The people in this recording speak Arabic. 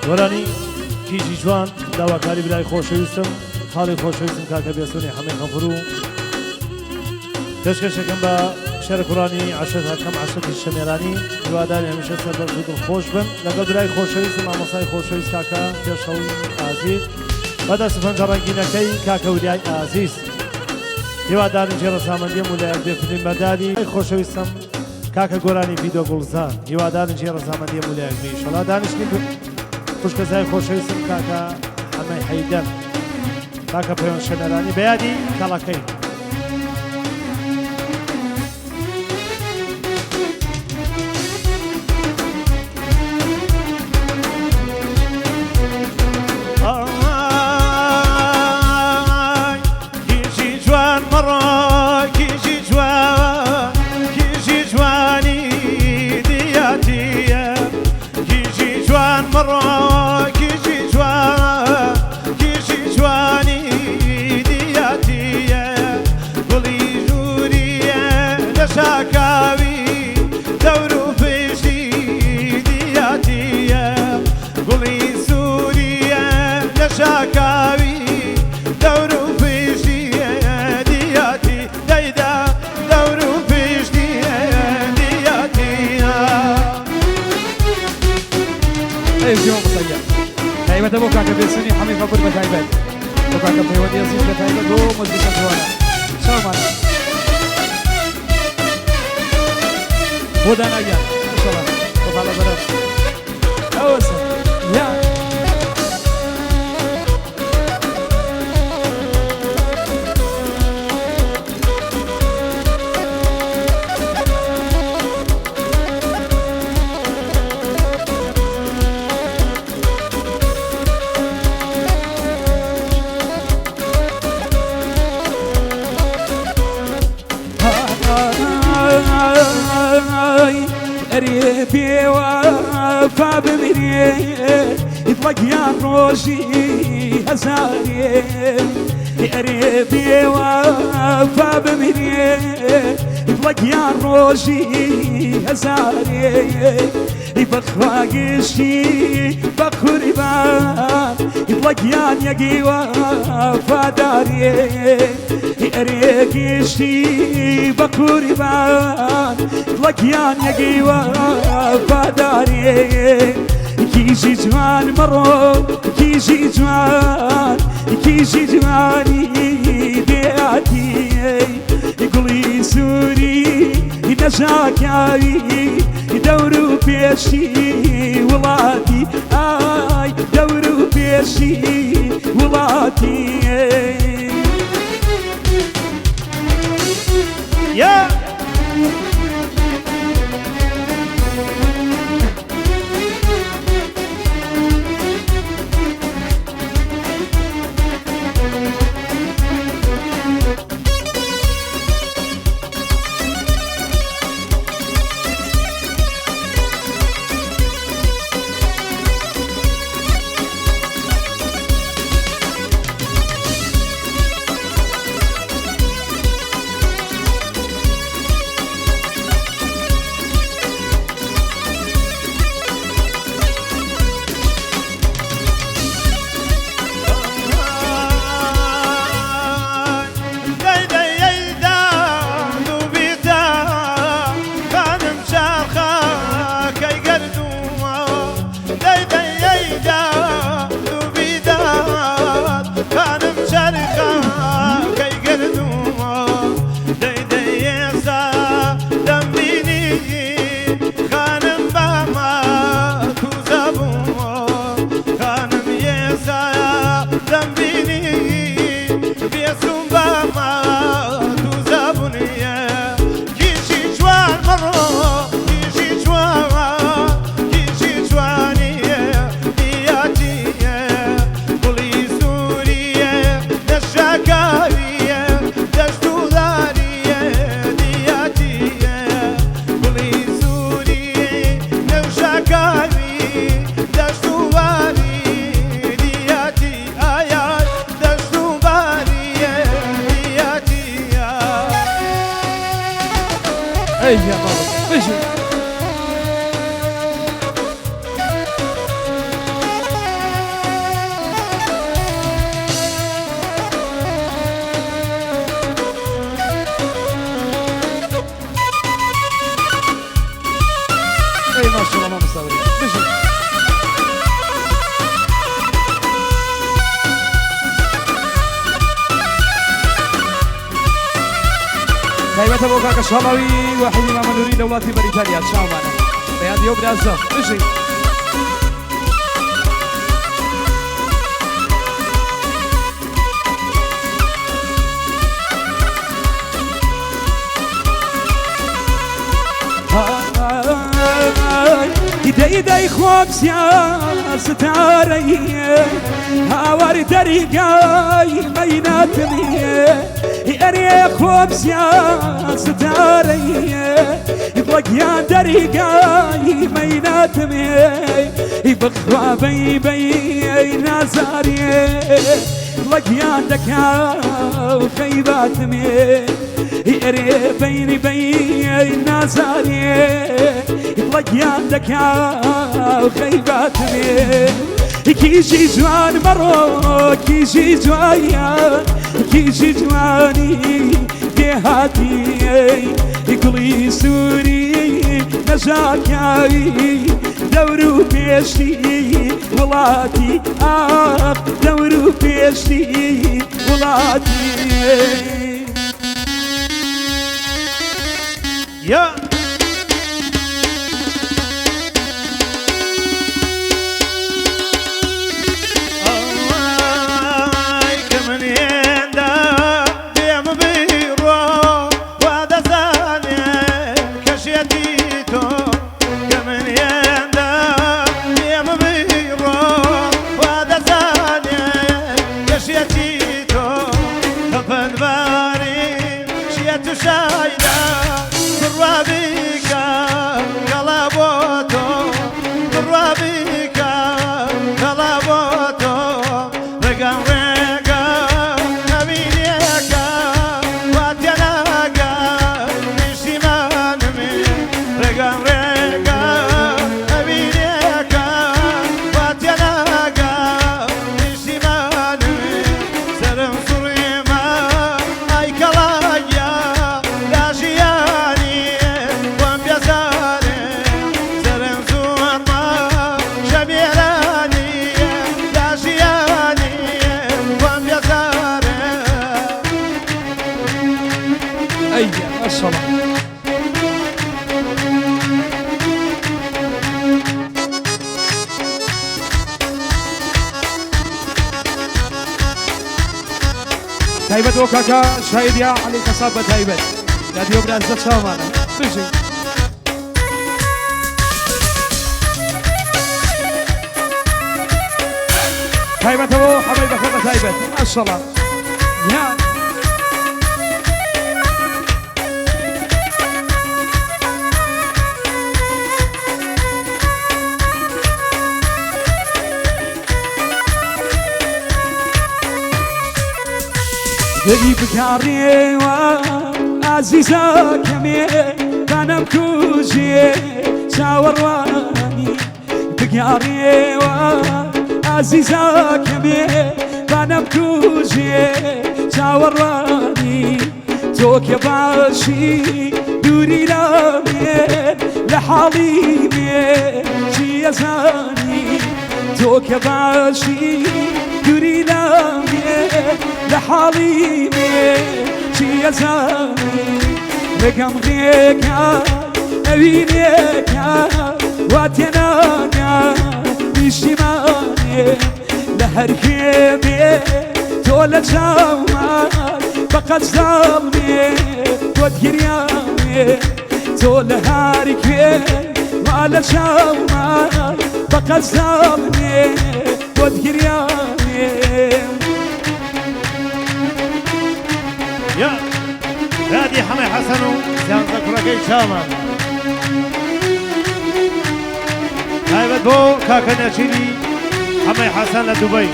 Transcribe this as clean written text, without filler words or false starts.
وەرانی کیژی جوان داواکاری برای خۆشەویستم خاڵی خۆشەویستم کاکە بێسۆنی هەمەی خەفر و پێشکەشەکەم بە شەرە کوڕانی عەشەت هەکەم عەشەتی شەمێرانی هیواداری هەمیشە سەربەرز و دڵخۆش بن لەگەڵ برای خۆشەویستم مامۆستای خۆشەویست کاکە پێشەوی ئازیز بەدەست فەنجەڕەنگینەکەی کاکە وریای ئازیز هیواداری جێرە سامەندیم و لە یەک بێفرین بەرداری خۆشەویستم کاکە گۆرانی ڤیدۆ گوڵزان هیواداری جێرە سامەندیم و لە یەک ئینشەڵا دانیشتنی خوشکەزای خۆشەویستم کاکە ئەمەی حەیدەر کاکە پەیوەند شەمێرانی بەیادی کاڵەکەی بۆ کاکە بێسنی هەمی خەبر بە تایبەت بۆ کاکە پەیوەندی ئەزیز بە تایبەت بۆ مەزگیتە جوانە چاومانە بۆ داناگیان ماشەڵڵا بۆ باڵا بەرەف ئەوەسە یا بێوەفا بمرێ ئیتڵەک یان ڕۆژی هەزارێ ئەرێ بێوەفا بمرێ ئیتڵەک یان ڕۆژی هەزارێ بەخوا گشتی بە قوربان ئیتڵەک یان یەکی وەفادارێ ئەرێ گشتی بە قوربان لەگیان یەکی وەفادارێ کیژی جوان مەڕۆ کیژی جوان کیژی جوانی دێاتی گوڵی سووری نەژاکاوی دەور و پێشی وڵاتی ئای دەور و پێشی وڵاتی اي ما شاء الله ما مستوري بشي تایبەتە بۆ کاکە شاڵاوی وحیدی مامەنووری لە وڵاتی بەریتانیا چاومانە بەیادیۆ برازە بژی دەی خۆم ستارەیە هاواری دەریگای مەیناتمیە ئەرێ خۆم ستارەیە بڵگیان دەریگای مەیناتمێ بخوابەی بەی نازاریێ بڵگیان دەکا و خەیباتمێ ئەرێ بەینی بەی نازاریێ بڵگیان دەکا و خەیباتمێ کیژی جوان مەڕۆ کیژی جوانە کیژی جوانی دێهاتی گوڵی سووری نەژاکاوی دەور و پێشتی وڵاتی ئاخ دەور و پێشتی وڵاتی یا تایبەت بۆ کاکە شایدیا عەلی کەساب بە تایبەت رادیۆ برازە چاومانە بژی تایبەتە بۆ حەمەی بەخۆ بە تایبەت ماشەڵڵا یان دەی بکارێوە ئازیزەکەمێ بانەم کوژێ چاوەڕوانی بگارێوە ئازیزەکەمێ بانەم کوژێ چاوەڕوانی تۆکە باشی دووری لەمێ لە حاڵی مێ چیەزانی تۆکە باشی دووری لەمێ لحالي شي يزاني لقم غيكا أبينيكا واتنانا بشماني لهركيبي تولى جامعي فقط ظلمي وتقريامي تولى هاركيبي وعلى جامعي فقط ظلمي وتقريامي يا نادي حمي حسن زيان ذكرك شامان تایبەت بۆ کاکە نەچینی حەمەی حەسەن لە دووبەی